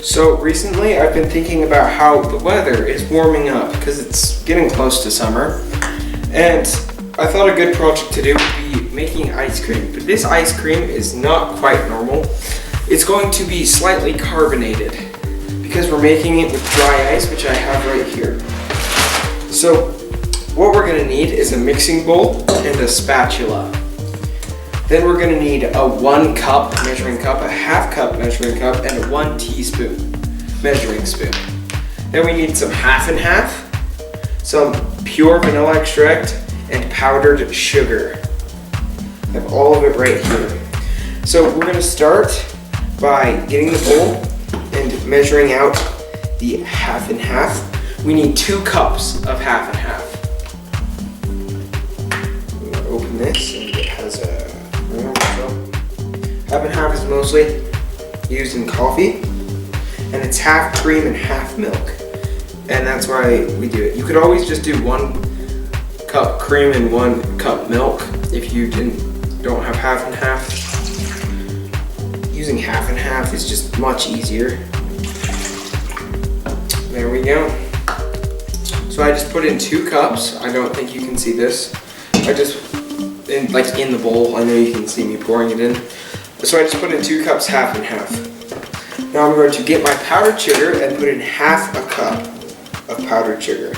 So recently I've been thinking about how the weather is warming up because it's getting close to summer, and I thought a good project to do would be making ice cream. But this ice cream is not quite normal. It's going to be slightly carbonated because we're making it with dry ice, which I have right here. So what we're going to need is a mixing bowl and a spatula. Then we're going to need a 1 cup measuring cup, a half cup measuring cup, and a 1 teaspoon measuring spoon. Then we need some half and half, some pure vanilla extract, and powdered sugar. I have all of it right here. So we're going to start by getting the bowl and measuring out the half and half. We need 2 cups of half and half. I'm going to open this, and it has a half and half is mostly used in coffee, and it's half cream and half milk, and that's why we do it. You could always just do 1 cup cream and 1 cup milk if you don't have half and half. Using half and half is just much easier. There we go. So I just put in 2 cups. I don't think you can see this. I just in the bowl. I know you can see me pouring it in. So I just put in 2 cups, half and half. Now I'm going to get my powdered sugar and put in half a cup of powdered sugar.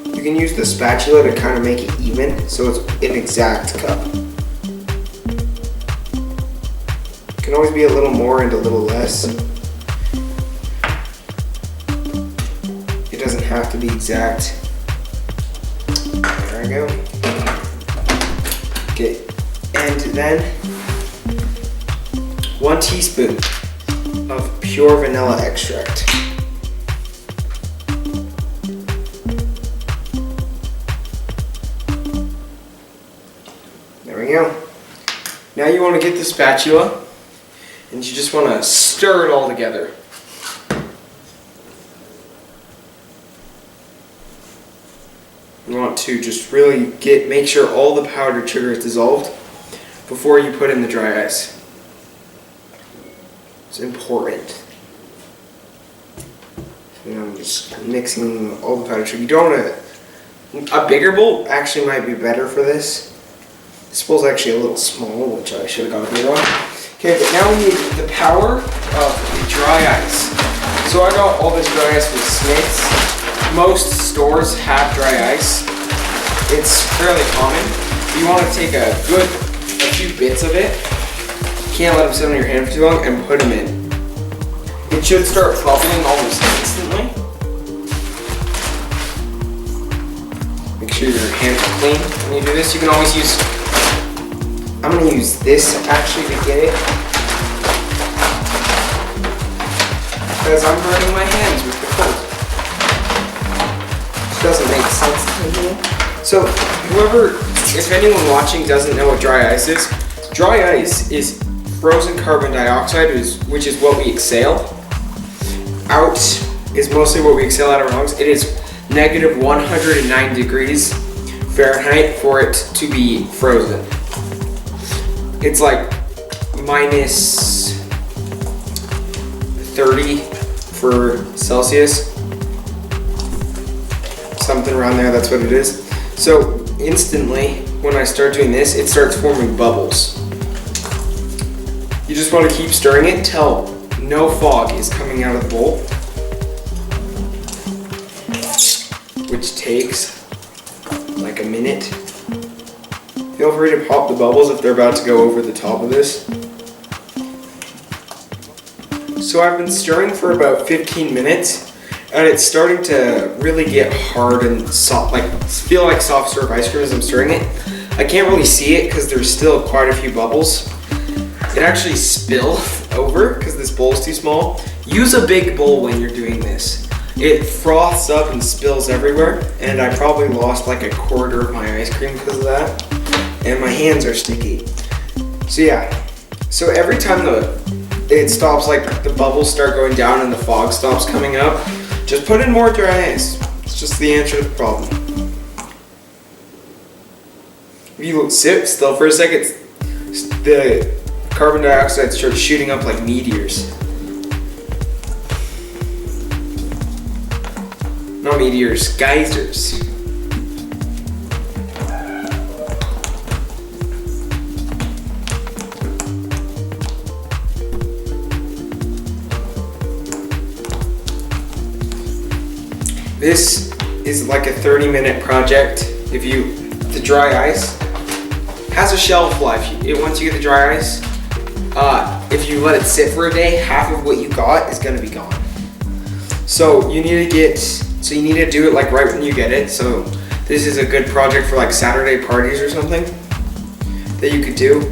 You can use the spatula to kind of make it even, so it's an exact cup. It can always be a little more and a little less. It doesn't have to be exact. There I go. Okay, and then 1 teaspoon of pure vanilla extract. There we go. Now you want to get the spatula and you just want to stir it all together. You want to just really make sure all the powdered sugar is dissolved before you put in the dry ice. It's important. You know, I'm just mixing all the powdered sugar. You don't want a bigger bowl actually might be better for this. This bowl's actually a little small, which I should have got a bigger one. Okay, but now we need the power of the dry ice. So I got all this dry ice with Smith's. Most stores have dry ice. It's fairly common. You want to take a few bits of it. Can't let them sit on your hand for too long, and put them in. It should start bubbling almost instantly. Make sure your hands are clean when you do this. You can always use, I'm going to use this actually to get it, because I'm burning my hands with the cold. It doesn't make sense to me. So if anyone watching doesn't know what dry ice is frozen carbon dioxide, which is what we exhale out, is mostly what we exhale out of our lungs. It is negative 109 degrees Fahrenheit for it to be frozen. It's like minus 30 for Celsius. Something around there, that's what it is. So instantly, when I start doing this, it starts forming bubbles. You just want to keep stirring it till no fog is coming out of the bowl, which takes like a minute. Feel free to pop the bubbles if they're about to go over the top of this. So I've been stirring for about 15 minutes, and it's starting to really get hard and soft, feel like soft serve ice cream as I'm stirring it. I can't really see it because there's still quite a few bubbles. It actually spilled over because this bowl is too small. Use a big bowl when you're doing this. It froths up and spills everywhere, and I probably lost like a quarter of my ice cream because of that. And my hands are sticky. So yeah, so every time it stops, like the bubbles start going down and the fog stops coming up, just put in more dry ice. It's just the answer to the problem. If you sit still for a second, the carbon dioxide starts shooting up like meteors. lava meteors, geysers. This is like a 30-minute project. The dry ice has a shelf life. Once you get the dry ice, if you let it sit for a day, half of what you got is gonna be gone. So you need to do it like right when you get it. So this is a good project for like Saturday parties or something that you could do.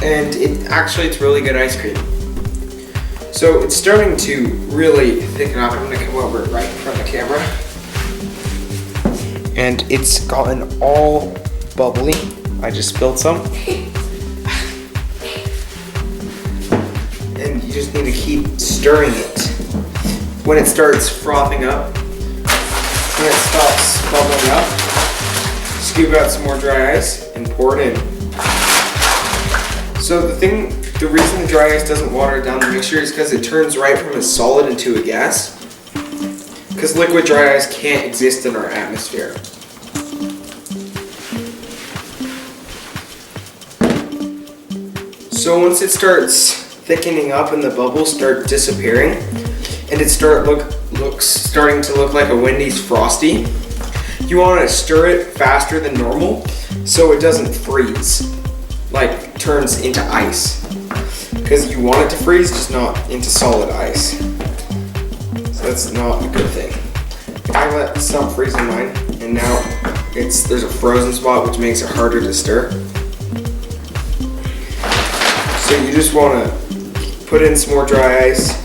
And it's really good ice cream. So it's starting to really thicken up. I'm gonna come over right in front of the camera. And it's gotten all bubbly. I just spilled some. And you just need to keep stirring it. When it starts frothing up, when it stops bubbling up, scoop out some more dry ice and pour it in. So the reason the dry ice doesn't water down the mixture is because it turns right from a solid into a gas. Because liquid dry ice can't exist in our atmosphere. So once it starts thickening up and the bubbles start disappearing, and it starting to look like a Wendy's Frosty, you want to stir it faster than normal so it doesn't freeze, like turns into ice. Because you want it to freeze, just not into solid ice. So that's not a good thing. I let some freeze in mine, and now there's a frozen spot which makes it harder to stir. So you just want to put in some more dry ice,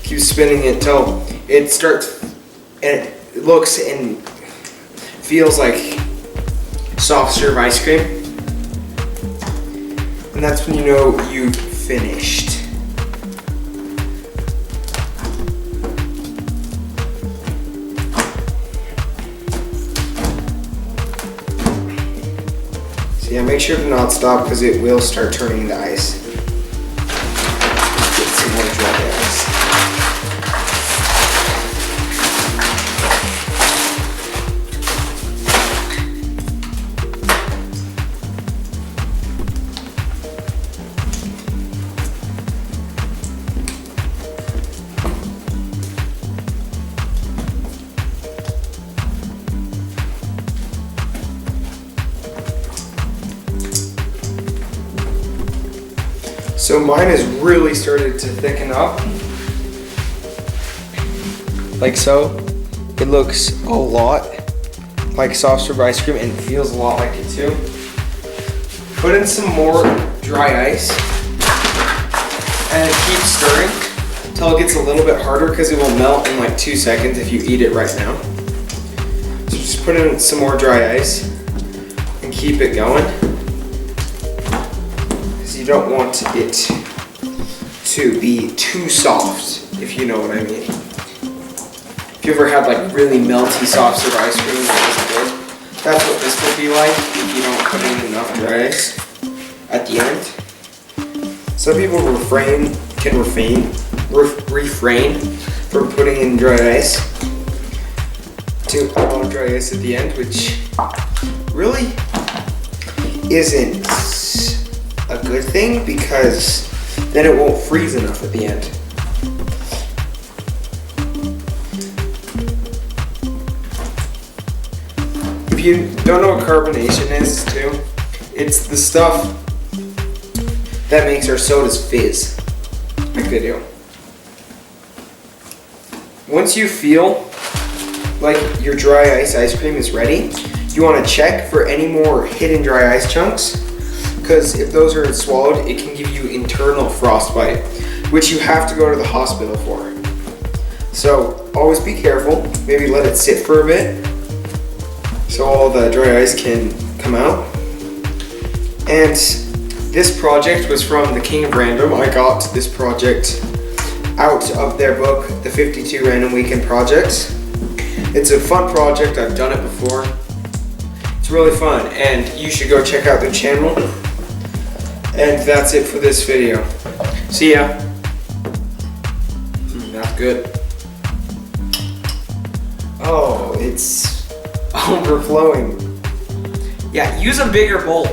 keep spinning it until it starts, and it looks and feels like soft serve ice cream. And that's when you know you've finished. So yeah, make sure to not stop because it will start turning into ice. Get some more dry ice. So mine has really started to thicken up, like so. It looks a lot like soft serve ice cream and it feels a lot like it too. Put in some more dry ice and keep stirring until it gets a little bit harder because it will melt in like 2 seconds if you eat it right now. So just put in some more dry ice and keep it going. You don't want it to be too soft, if you know what I mean. If you ever had like really melty soft serve ice cream that isn't good, that's what this would be like if you don't put in enough dry ice at the end. Some people can refrain from putting in dry ice to a lot of dry ice at the end, which really isn't a good thing because then it won't freeze enough at the end. If you don't know what carbonation is too, it's the stuff that makes our sodas fizz, like they do. Once you feel like your dry ice cream is ready, you want to check for any more hidden dry ice chunks. Because if those are swallowed, it can give you internal frostbite, which you have to go to the hospital for. So always be careful. Maybe let it sit for a bit so all the dry ice can come out. And this project was from the King of Random. I got this project out of their book, The 52 Random Weekend Projects. It's a fun project. I've done it before. It's really fun, and you should go check out their channel. And that's it for this video. See ya. That's good. it's overflowing. Yeah, use a bigger bowl.